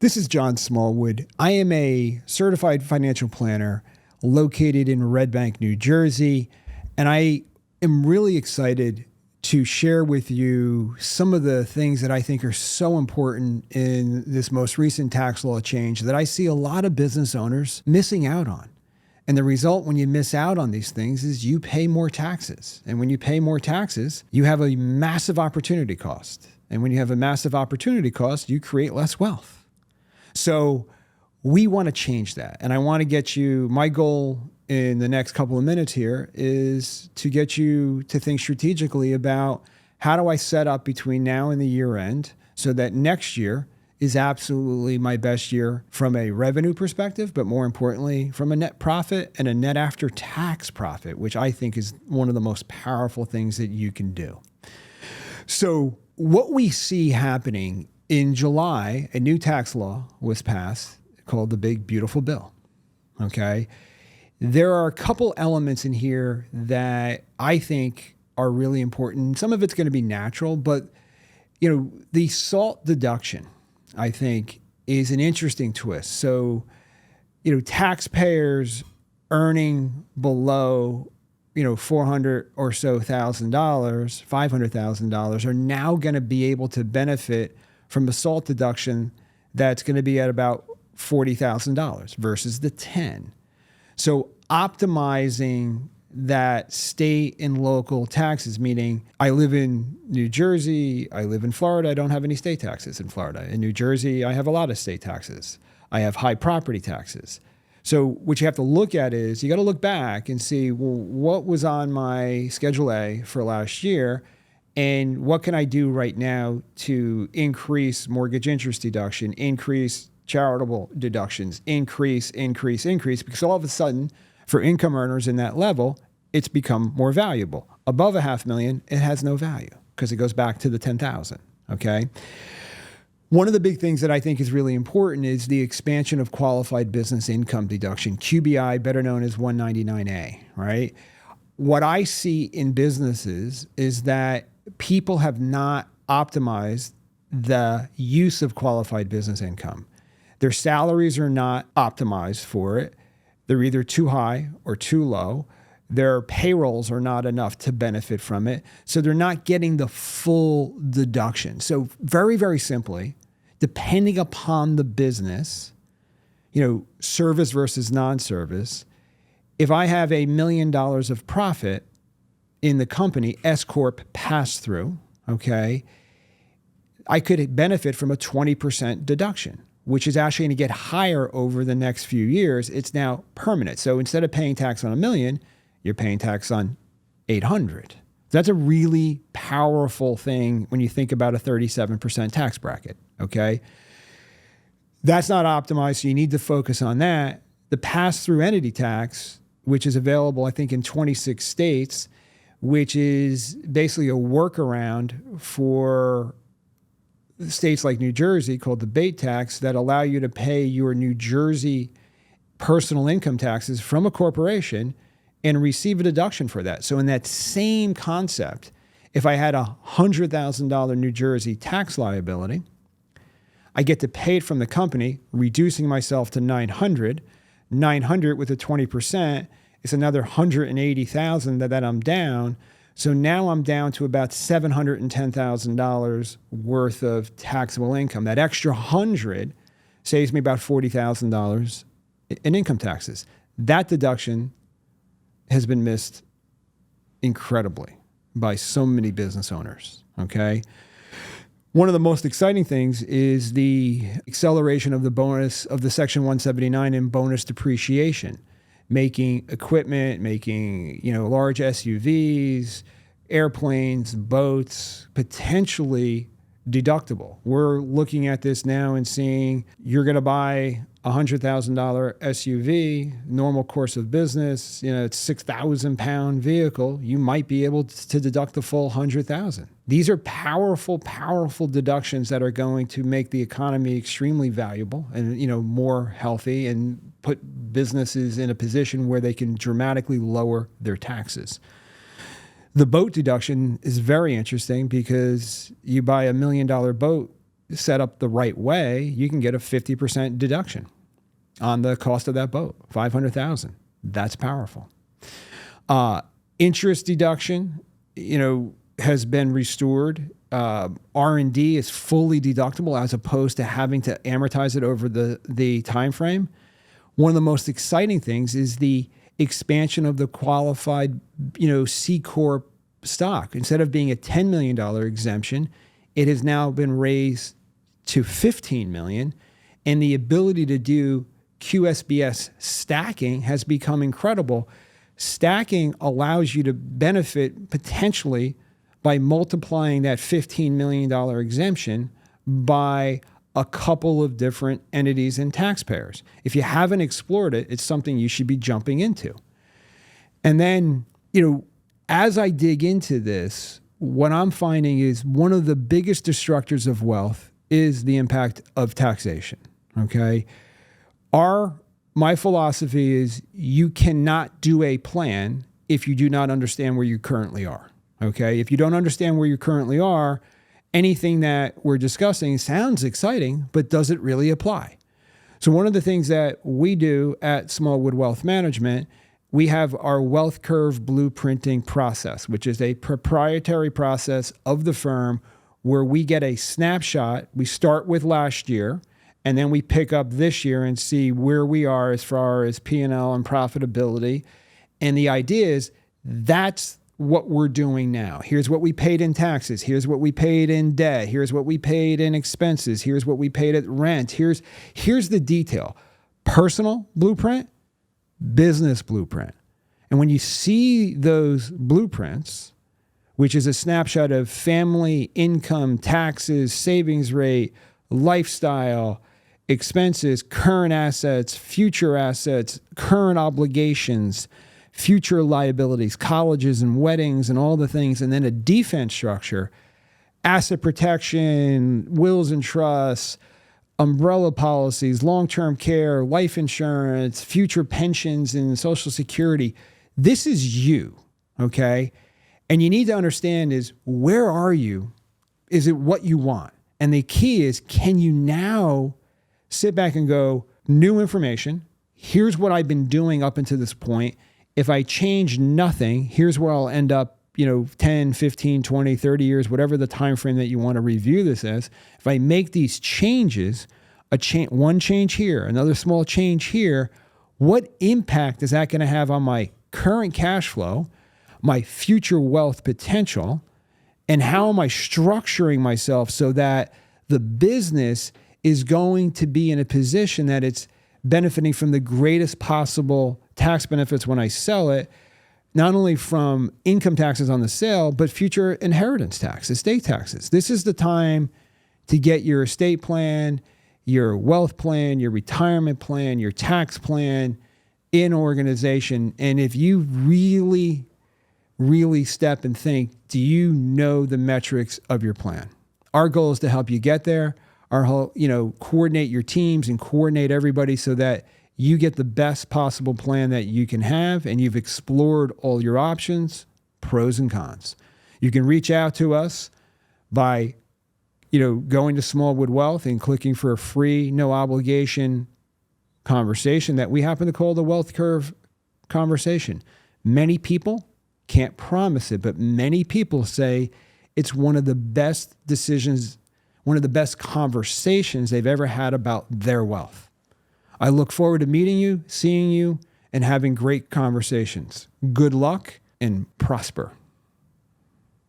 This is John Smallwood. I am a certified financial planner located in Red Bank, New Jersey, and I am really excited to share with you some of the things that I think are so important in this most recent tax law change that I see a lot of business owners missing out on. And the result when you miss out on these things is you pay more taxes. And when you pay more taxes, you have a massive opportunity cost. And when you have a massive opportunity cost, you create less wealth. So we want to change that. And I want to get you, my goal in the next couple of minutes here is to get you to think strategically about how do I set up between now and the year end so that next year is absolutely my best year from a revenue perspective, but more importantly, from a net profit and a net after tax profit, which I think is one of the most powerful things that you can do. So what we see happening in July, a new tax law was passed called the Big Beautiful Bill. Okay. There are a couple elements in here that I think are really important. Some of it's going to be natural, but the SALT deduction, I think, is an interesting twist. So, taxpayers earning below, $400,000 or so, $500,000 are now going to be able to benefit from a SALT deduction that's going to be at about $40,000 versus the 10. So optimizing that state and local taxes, meaning I live in New Jersey, I live in Florida, I don't have any state taxes in Florida. In New Jersey, I have a lot of state taxes. I have high property taxes. So what you have to look at is you got to look back and see, well, what was on my Schedule A for last year? And what can I do right now to increase mortgage interest deduction, increase charitable deductions, increase, because all of a sudden, for income earners in that level, it's become more valuable. Above $500,000, it has no value because it goes back to the 10,000, okay? One of the big things that I think is really important is the expansion of qualified business income deduction, QBI, better known as 199A, right? What I see in businesses is that people have not optimized the use of qualified business income. Their salaries are not optimized for it. They're either too high or too low. Their payrolls are not enough to benefit from it. So they're not getting the full deduction. So very, very simply, depending upon the business, service versus non-service, if I have $1 million of profit in the company, S-Corp pass-through, okay, I could benefit from a 20% deduction, which is actually going to get higher over the next few years. It's now permanent. So instead of paying tax on $1 million, you're paying tax on $800. That's a really powerful thing when you think about a 37% tax bracket, okay? That's not optimized, so you need to focus on that. The pass-through entity tax, which is available, I think, in 26 states, which is basically a workaround for states like New Jersey called the bait tax that allow you to pay your New Jersey personal income taxes from a corporation and receive a deduction for that. So in that same concept, if I had a $100,000 New Jersey tax liability, I get to pay it from the company, reducing myself to $900. $900 with a 20% is another $180,000 that I'm down. So now I'm down to about $710,000 worth of taxable income. That extra 100 saves me about $40,000 in income taxes. That deduction has been missed incredibly by so many business owners, okay? One of the most exciting things is the acceleration of the bonus of the Section 179 and bonus depreciation, making equipment, making large SUVs, airplanes, boats, potentially deductible. We're looking at this now and seeing you're going to buy a $100,000 SUV, normal course of business, it's 6,000 pound vehicle. You might be able to deduct the full 100,000. These are powerful, powerful deductions that are going to make the economy extremely valuable and, more healthy and put businesses in a position where they can dramatically lower their taxes. The boat deduction is very interesting because you buy $1 million boat set up the right way, you can get a 50% deduction on the cost of that boat, $500,000. That's powerful. Interest deduction, has been restored. R&D is fully deductible as opposed to having to amortize it over the time frame. One of the most exciting things is the expansion of the qualified, C Corp stock. Instead of being a $10 million exemption, it has now been raised to $15 million, and the ability to do QSBS stacking has become incredible. Stacking allows you to benefit potentially by multiplying that $15 million exemption by a couple of different entities and taxpayers. If you haven't explored it, it's something you should be jumping into. And then, as I dig into this, what I'm finding is one of the biggest destructors of wealth is the impact of taxation. Okay. My philosophy is you cannot do a plan if you do not understand where you currently are. Okay. If you don't understand where you currently are, anything that we're discussing sounds exciting, but does it really apply? So one of the things that we do at Smallwood Wealth Management, we have our wealth curve blueprinting process, which is a proprietary process of the firm where we get a snapshot. We start with last year, and then we pick up this year and see where we are as far as P&L and profitability. And the idea is that's what we're doing now. Here's what we paid in taxes. Here's what we paid in debt. Here's what we paid in expenses. Here's what we paid at rent. Here's the detail. Personal blueprint, business blueprint. And when you see those blueprints, which is a snapshot of family income, taxes, savings rate, lifestyle, expenses, current assets, current obligations, future liabilities, colleges and weddings and all the things, and then a defense structure, asset protection, wills and trusts, umbrella policies, long-term care, life insurance, future pensions and Social Security. This is you, okay? And you need to understand is where are you? Is it what you want? And the key is, can you now sit back and go, new information, here's what I've been doing up until this point. If I change nothing, here's where I'll end up, 10, 15, 20, 30 years, whatever the time frame that you want to review this as. If I make these changes, one change here, another small change here, what impact is that going to have on my current cash flow, my future wealth potential, and how am I structuring myself so that the business is going to be in a position that it's benefiting from the greatest possible tax benefits when I sell it, not only from income taxes on the sale, but future inheritance tax, estate taxes. This is the time to get your estate plan, your wealth plan, your retirement plan, your tax plan in organization. And if you really, really step and think, do you know the metrics of your plan? Our goal is to help you get there. Our whole, coordinate your teams and coordinate everybody so that you get the best possible plan that you can have, and you've explored all your options, pros and cons. You can reach out to us by, going to Smallwood Wealth and clicking for a free, no obligation conversation that we happen to call the Wealth Curve Conversation. Many people can't promise it, but many people say it's one of the best decisions, one of the best conversations they've ever had about their wealth. I look forward to meeting you, seeing you, and having great conversations. Good luck and prosper.